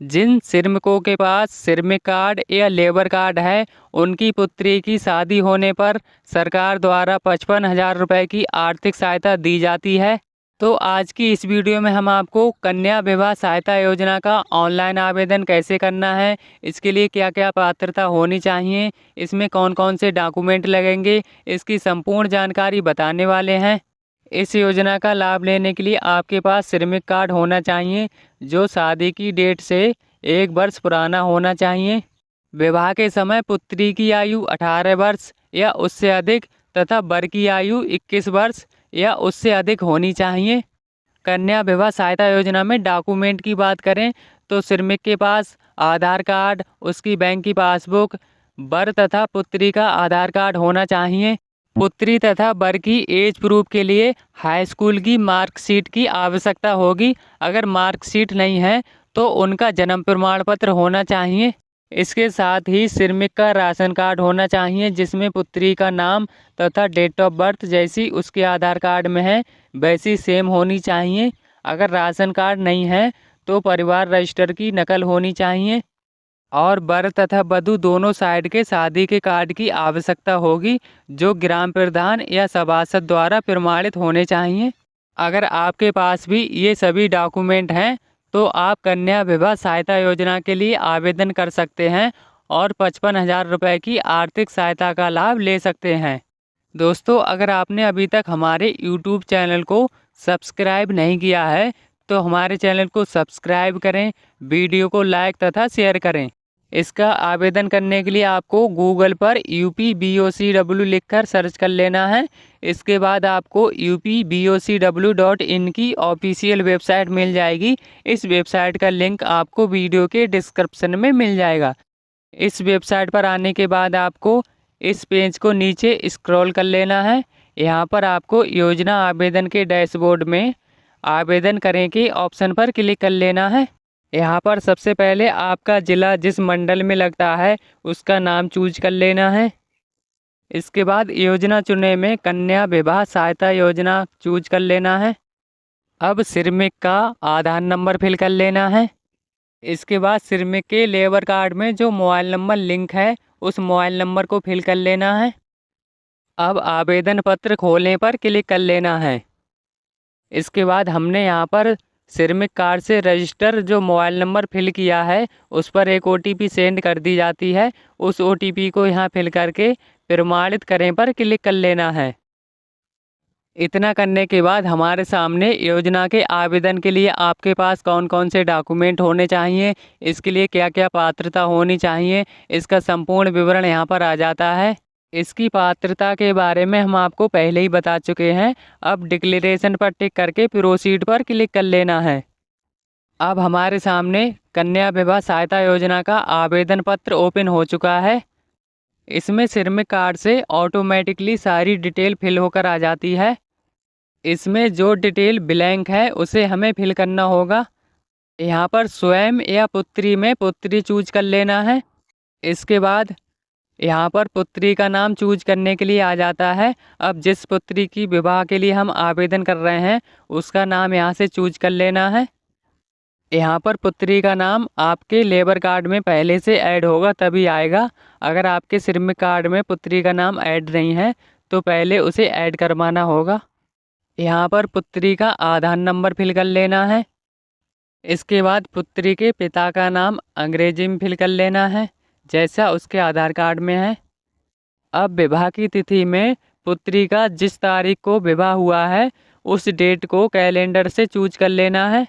जिन श्रमिकों के पास श्रमिक कार्ड या लेबर कार्ड है, उनकी पुत्री की शादी होने पर सरकार द्वारा 55,000 रुपये की आर्थिक सहायता दी जाती है। तो आज की इस वीडियो में हम आपको कन्या विवाह सहायता योजना का ऑनलाइन आवेदन कैसे करना है, इसके लिए क्या क्या पात्रता होनी चाहिए, इसमें कौन कौन से डॉक्यूमेंट लगेंगे, इसकी संपूर्ण जानकारी बताने वाले हैं। इस योजना का लाभ लेने के लिए आपके पास श्रमिक कार्ड होना चाहिए, जो शादी की डेट से 1 वर्ष पुराना होना चाहिए। विवाह के समय पुत्री की आयु 18 वर्ष या उससे अधिक तथा वर की आयु 21 वर्ष या उससे अधिक होनी चाहिए। कन्या विवाह सहायता योजना में डॉक्यूमेंट की बात करें तो श्रमिक के पास आधार कार्ड, उसकी बैंक की पासबुक, वर तथा पुत्री का आधार कार्ड होना चाहिए। पुत्री तथा वर की एज प्रूफ के लिए हाई स्कूल की मार्कशीट की आवश्यकता होगी। अगर मार्कशीट नहीं है तो उनका जन्म प्रमाण पत्र होना चाहिए। इसके साथ ही श्रमिक का राशन कार्ड होना चाहिए, जिसमें पुत्री का नाम तथा डेट ऑफ बर्थ जैसी उसके आधार कार्ड में है वैसी सेम होनी चाहिए। अगर राशन कार्ड नहीं है तो परिवार रजिस्टर की नकल होनी चाहिए और वर तथा वधू दोनों साइड के शादी के कार्ड की आवश्यकता होगी, जो ग्राम प्रधान या सभासद द्वारा प्रमाणित होने चाहिए। अगर आपके पास भी ये सभी डॉक्यूमेंट हैं तो आप कन्या विवाह सहायता योजना के लिए आवेदन कर सकते हैं और 55,000 रुपये की आर्थिक सहायता का लाभ ले सकते हैं। दोस्तों, अगर आपने अभी तक हमारे YouTube चैनल को सब्सक्राइब नहीं किया है तो हमारे चैनल को सब्सक्राइब करें, वीडियो को लाइक तथा शेयर करें। इसका आवेदन करने के लिए आपको गूगल पर UPBOCW लिखकर सर्च कर लेना है। इसके बाद आपको UPBOCW.in की ऑफिशियल वेबसाइट मिल जाएगी। इस वेबसाइट का लिंक आपको वीडियो के डिस्क्रिप्शन में मिल जाएगा। इस वेबसाइट पर आने के बाद आपको इस पेज को नीचे स्क्रॉल कर लेना है। यहाँ पर आपको योजना आवेदन के डैशबोर्ड में आवेदन करें के ऑप्शन पर क्लिक कर लेना है। यहाँ पर सबसे पहले आपका ज़िला जिस मंडल में लगता है उसका नाम चूज कर लेना है। इसके बाद योजना चुनने में कन्या विवाह सहायता योजना चूज कर लेना है। अब श्रमिक का आधार नंबर फिल कर लेना है। इसके बाद श्रमिक के लेबर कार्ड में जो मोबाइल नंबर लिंक है उस मोबाइल नंबर को फिल कर लेना है। अब आवेदन पत्र खोलने पर क्लिक कर लेना है। इसके बाद हमने यहाँ पर श्रमिक कार्ड से रजिस्टर जो मोबाइल नंबर फिल किया है उस पर एक OTP सेंड कर दी जाती है। उस OTP को यहाँ फिल करके प्रमाणित करें पर क्लिक कर लेना है। इतना करने के बाद हमारे सामने योजना के आवेदन के लिए आपके पास कौन कौन से डॉक्यूमेंट होने चाहिए, इसके लिए क्या क्या पात्रता होनी चाहिए, इसका संपूर्ण विवरण यहाँ पर आ जाता है। इसकी पात्रता के बारे में हम आपको पहले ही बता चुके हैं। अब डिक्लेरेशन पर टिक करके प्रोसीड पर क्लिक कर लेना है। अब हमारे सामने कन्या विवाह सहायता योजना का आवेदन पत्र ओपन हो चुका है। इसमें श्रमिक कार्ड से ऑटोमेटिकली सारी डिटेल फिल होकर आ जाती है। इसमें जो डिटेल ब्लैंक है उसे हमें फिल करना होगा। यहाँ पर स्वयं या पुत्री में पुत्री चूज कर लेना है। इसके बाद यहाँ पर पुत्री का नाम चूज करने के लिए आ जाता है। अब जिस पुत्री की विवाह के लिए हम आवेदन कर रहे हैं उसका नाम यहाँ से चूज कर लेना है। यहाँ पर पुत्री का नाम आपके लेबर कार्ड में पहले से ऐड होगा तभी आएगा। अगर आपके श्रमिक कार्ड में पुत्री का नाम ऐड नहीं है तो पहले उसे ऐड करवाना होगा। यहाँ पर पुत्री का आधार नंबर फिल कर लेना है। इसके बाद पुत्री के पिता का नाम अंग्रेजी में फिल कर लेना है जैसा उसके आधार कार्ड में है। अब विवाह की तिथि में पुत्री का जिस तारीख को विवाह हुआ है उस डेट को कैलेंडर से चूज कर लेना है।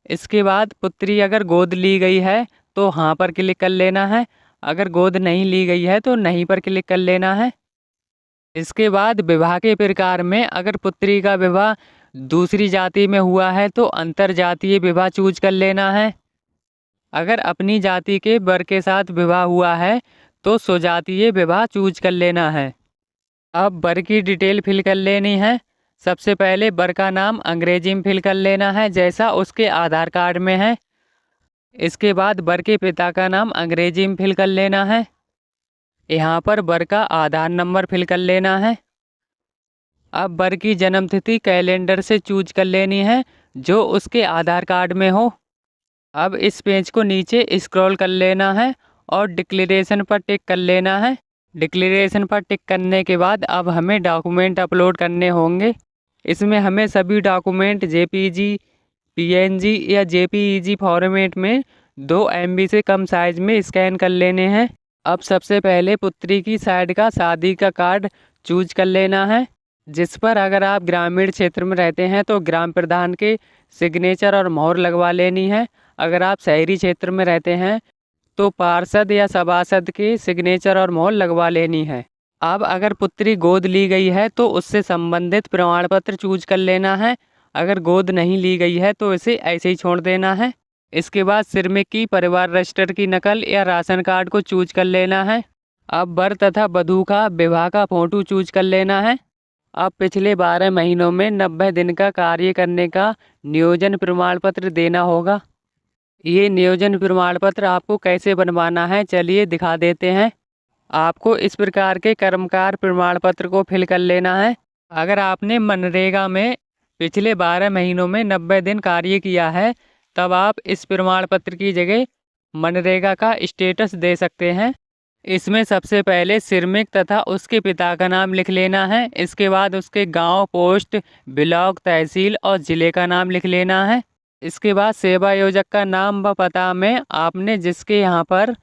इसके बाद पुत्री अगर गोद ली गई है तो हाँ पर क्लिक कर लेना है। अगर गोद नहीं ली गई है तो नहीं पर क्लिक कर लेना है। इसके बाद विवाह के प्रकार में अगर पुत्री का विवाह दूसरी जाति में हुआ है तो अंतर जातीय विवाह चूज कर लेना है। अगर अपनी जाति के वर के साथ विवाह हुआ है तो स्वजातीय विवाह चूज कर लेना है। अब वर की डिटेल फिल कर लेनी है। सबसे पहले वर का नाम अंग्रेजी में फिल कर लेना है जैसा उसके आधार कार्ड में है। इसके बाद वर के पिता का नाम अंग्रेजी में फिल कर लेना है। यहाँ पर वर का आधार नंबर फिल कर लेना है। अब वर की जन्म तिथि कैलेंडर से चूज कर लेनी है जो उसके आधार कार्ड में हो। अब इस पेज को नीचे स्क्रॉल कर लेना है और डिक्लेरेशन पर टिक कर लेना है। डिक्लेरेशन पर टिक करने के बाद अब हमें डॉक्यूमेंट अपलोड करने होंगे। इसमें हमें सभी डॉक्यूमेंट जेपीजी, पीएनजी या जेपीईजी फॉर्मेट में 2 MB से कम साइज में स्कैन कर लेने हैं। अब सबसे पहले पुत्री की साइड का शादी का कार्ड चूज कर लेना है, जिस पर अगर आप ग्रामीण क्षेत्र में रहते हैं तो ग्राम प्रधान के सिग्नेचर और मोहर लगवा लेनी है। अगर आप शहरी क्षेत्र में रहते हैं तो पार्षद या सभासद के सिग्नेचर और मोहर लगवा लेनी है। अब अगर पुत्री गोद ली गई है तो उससे संबंधित प्रमाण पत्र चूज कर लेना है। अगर गोद नहीं ली गई है तो इसे ऐसे ही छोड़ देना है। इसके बाद सिरमिक की परिवार रजिस्टर की नकल या राशन कार्ड को चूज कर लेना है। अब वर तथा वधू का विवाह का फोटो चूज कर लेना है। अब पिछले 12 महीनों में 90 दिन का कार्य करने का नियोजन प्रमाण पत्र देना होगा। ये नियोजन प्रमाण पत्र आपको कैसे बनवाना है चलिए दिखा देते हैं। आपको इस प्रकार के कर्मकार प्रमाण पत्र को फिल कर लेना है। अगर आपने मनरेगा में पिछले 12 महीनों में 90 दिन कार्य किया है तब आप इस प्रमाण पत्र की जगह मनरेगा का स्टेटस दे सकते हैं। इसमें सबसे पहले सिरमिक तथा उसके पिता का नाम लिख लेना है। इसके बाद उसके गांव, पोस्ट, ब्लॉक, तहसील और ज़िले का नाम लिख लेना है। इसके बाद सेवा योजक का नाम व पता में आपने जिसके यहाँ पर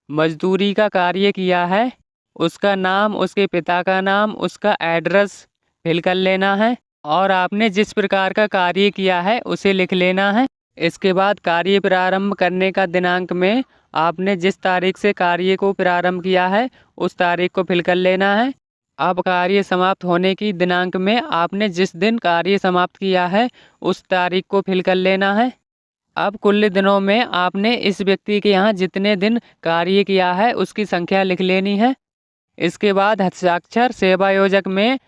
मजदूरी का कार्य किया है उसका नाम, उसके पिता का नाम, उसका एड्रेस फिल कर लेना है और आपने जिस प्रकार का कार्य किया है उसे लिख लेना है। इसके बाद कार्य प्रारंभ करने का दिनांक में आपने जिस तारीख से कार्य को प्रारंभ किया है उस तारीख को फिल कर लेना है। अब कार्य समाप्त होने की दिनांक में आपने जिस दिन कार्य समाप्त किया है उस तारीख को फिल कर लेना है। अब कुल दिनों में आपने इस व्यक्ति के यहाँ जितने दिन कार्य किया है उसकी संख्या लिख लेनी है। इसके बाद हस्ताक्षर सेवा योजक में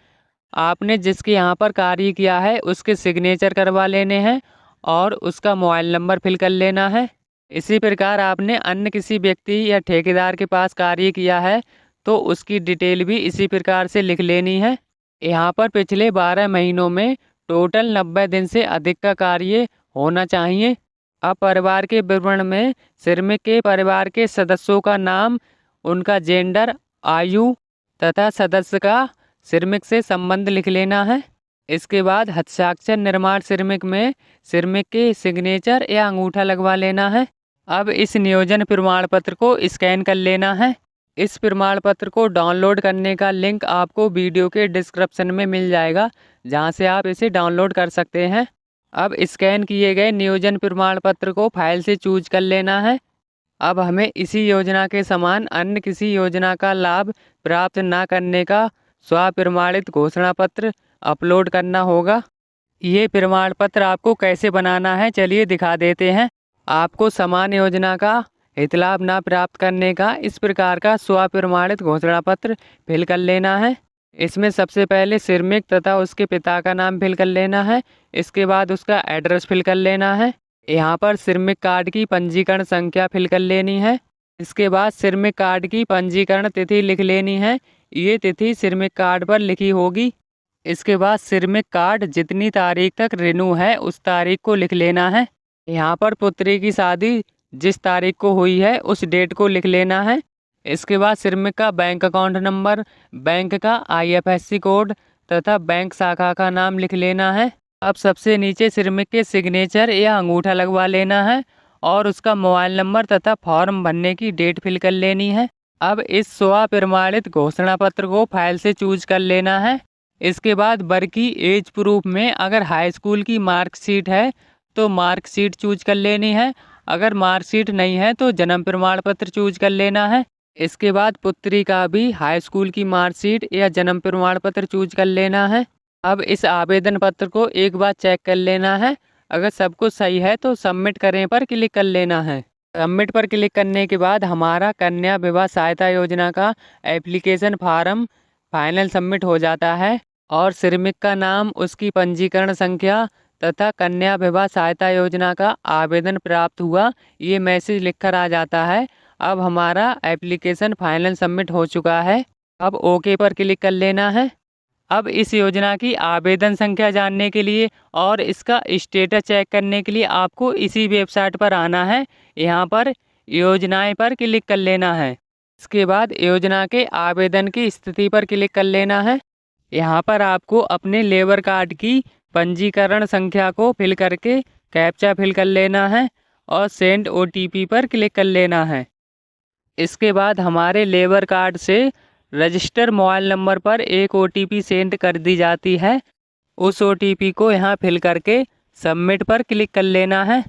आपने जिसके यहाँ पर कार्य किया है उसके सिग्नेचर करवा लेने हैं और उसका मोबाइल नंबर फिल कर लेना है। इसी प्रकार आपने अन्य किसी व्यक्ति या ठेकेदार के पास कार्य किया है तो उसकी डिटेल भी इसी प्रकार से लिख लेनी है। यहाँ पर पिछले 12 महीनों में टोटल 90 दिन से अधिक का कार्य होना चाहिए। अब परिवार के विवरण में सिरमिक के परिवार के सदस्यों का नाम, उनका जेंडर, आयु तथा सदस्य का सिरमिक से संबंध लिख लेना है। इसके बाद हस्ताक्षर निर्माण सिरमिक में सिरमिक के सिग्नेचर या अंगूठा लगवा लेना है। अब इस नियोजन प्रमाण पत्र को स्कैन कर लेना है। इस प्रमाण पत्र को डाउनलोड करने का लिंक आपको वीडियो के डिस्क्रिप्शन में मिल जाएगा, जहां से आप इसे डाउनलोड कर सकते हैं। अब स्कैन किए गए नियोजन प्रमाण पत्र को फाइल से चूज कर लेना है। अब हमें इसी योजना के समान अन्य किसी योजना का लाभ प्राप्त न करने का स्वप्रमाणित घोषणा पत्र अपलोड करना होगा। ये प्रमाण पत्र आपको कैसे बनाना है चलिए दिखा देते हैं। आपको समान योजना का हित लाभ न प्राप्त करने का इस प्रकार का स्वप्रमाणित घोषणा पत्र फिल कर लेना है। इसमें सबसे पहले सिरमिक तथा उसके पिता का नाम फिल कर लेना है। इसके बाद उसका एड्रेस फिल कर लेना है। यहाँ पर सिरमिक कार्ड की पंजीकरण संख्या फिल कर लेनी है। इसके बाद सिरमिक कार्ड की पंजीकरण तिथि लिख लेनी है। ये तिथि सिरमिक कार्ड पर लिखी होगी। इसके बाद सिरमिक कार्ड जितनी तारीख तक रिन्यू है उस तारीख को लिख लेना है। यहाँ पर पुत्री की शादी जिस तारीख को हुई है उस डेट को लिख लेना है। इसके बाद सिरमिक का बैंक अकाउंट नंबर, बैंक का IFSC कोड तथा बैंक शाखा का नाम लिख लेना है। अब सबसे नीचे सिरमिक के सिग्नेचर या अंगूठा लगवा लेना है और उसका मोबाइल नंबर तथा फॉर्म भरने की डेट फिल कर लेनी है। अब इस स्वप्रमाणित घोषणा पत्र को फाइल से चूज कर लेना है। इसके बाद वर की एज प्रूफ में अगर हाई स्कूल की मार्कशीट है तो मार्कशीट चूज कर लेनी है। अगर मार्कशीट नहीं है तो जन्म प्रमाण पत्र चूज कर लेना है। इसके बाद पुत्री का भी हाई स्कूल की मार्कशीट या जन्म प्रमाण पत्र चूज कर लेना है। अब इस आवेदन पत्र को एक बार चेक कर लेना है। अगर सब कुछ सही है तो सबमिट करें पर क्लिक कर लेना है। सबमिट पर क्लिक करने के बाद हमारा कन्या विवाह सहायता योजना का एप्लीकेशन फॉर्म फाइनल सबमिट हो जाता है और सिरमिक का नाम, उसकी पंजीकरण संख्या तथा कन्या विवाह सहायता योजना का आवेदन प्राप्त हुआ ये मैसेज लिखकर आ जाता है। अब हमारा एप्लीकेशन फाइनल सबमिट हो चुका है। अब ओके पर क्लिक कर लेना है। अब इस योजना की आवेदन संख्या जानने के लिए और इसका स्टेटस चेक करने के लिए आपको इसी वेबसाइट पर आना है। यहाँ पर योजनाएं पर क्लिक कर लेना है। इसके बाद योजना के आवेदन की स्थिति पर क्लिक कर लेना है। यहाँ पर आपको अपने लेबर कार्ड की पंजीकरण संख्या को फिल करके कैप्चा फिल कर लेना है और सेंड OTP पर क्लिक कर लेना है। इसके बाद हमारे लेबर कार्ड से रजिस्टर मोबाइल नंबर पर एक OTP सेंड कर दी जाती है। उस OTP को यहाँ फिल करके सबमिट पर क्लिक कर लेना है।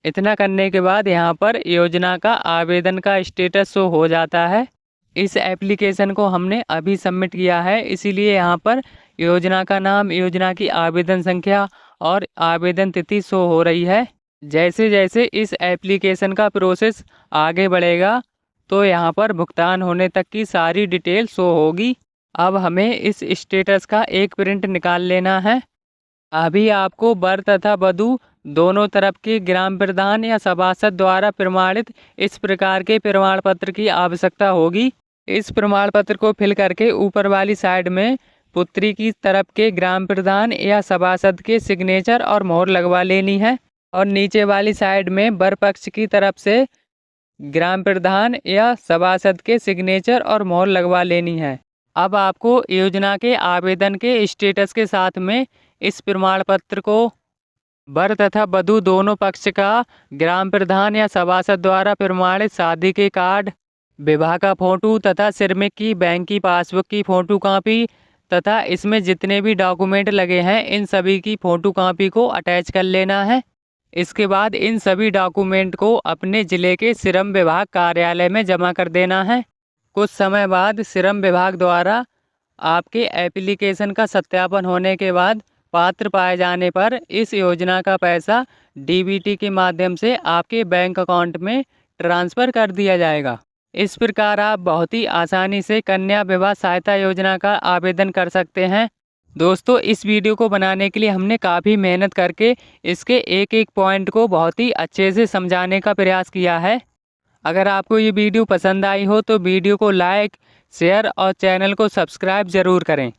इतना करने के बाद यहाँ पर योजना का आवेदन का स्टेटस शो हो जाता है। इस एप्लीकेशन को हमने अभी सबमिट किया है, इसीलिए यहाँ पर योजना का नाम, योजना की आवेदन संख्या और आवेदन तिथि शो हो रही है। जैसे जैसे इस एप्लीकेशन का प्रोसेस आगे बढ़ेगा तो यहाँ पर भुगतान होने तक की सारी डिटेल शो होगी। अब हमें इस स्टेटस का एक प्रिंट निकाल लेना है। अभी आपको वर तथा वधू दोनों तरफ के ग्राम प्रधान या सभासद द्वारा प्रमाणित इस प्रकार के प्रमाण पत्र की आवश्यकता होगी। इस प्रमाण पत्र को फिल करके ऊपर वाली साइड में पुत्री की तरफ के ग्राम प्रधान या सभासद के सिग्नेचर और मोहर लगवा लेनी है और नीचे वाली साइड में वर पक्ष की तरफ से ग्राम प्रधान या सभासद के सिग्नेचर और मोहर लगवा लेनी है। अब आपको योजना के आवेदन के स्टेटस के साथ में इस प्रमाण पत्र को वर तथा वधू दोनों पक्ष का ग्राम प्रधान या सभासद द्वारा प्रमाणित शादी के कार्ड, विवाह का फोटो तथा श्रमिक की बैंक की पासबुक की फोटो कॉपी तथा इसमें जितने भी डॉक्यूमेंट लगे हैं इन सभी की फोटो कॉपी को अटैच कर लेना है। इसके बाद इन सभी डॉक्यूमेंट को अपने ज़िले के श्रम विभाग कार्यालय में जमा कर देना है। कुछ समय बाद श्रम विभाग द्वारा आपके एप्लीकेशन का सत्यापन होने के बाद पात्र पाए जाने पर इस योजना का पैसा DBT के माध्यम से आपके बैंक अकाउंट में ट्रांसफ़र कर दिया जाएगा। इस प्रकार आप बहुत ही आसानी से कन्या विवाह सहायता योजना का आवेदन कर सकते हैं। दोस्तों, इस वीडियो को बनाने के लिए हमने काफ़ी मेहनत करके इसके एक एक पॉइंट को बहुत ही अच्छे से समझाने का प्रयास किया है। अगर आपको ये वीडियो पसंद आई हो तो वीडियो को लाइक, शेयर और चैनल को सब्सक्राइब ज़रूर करें।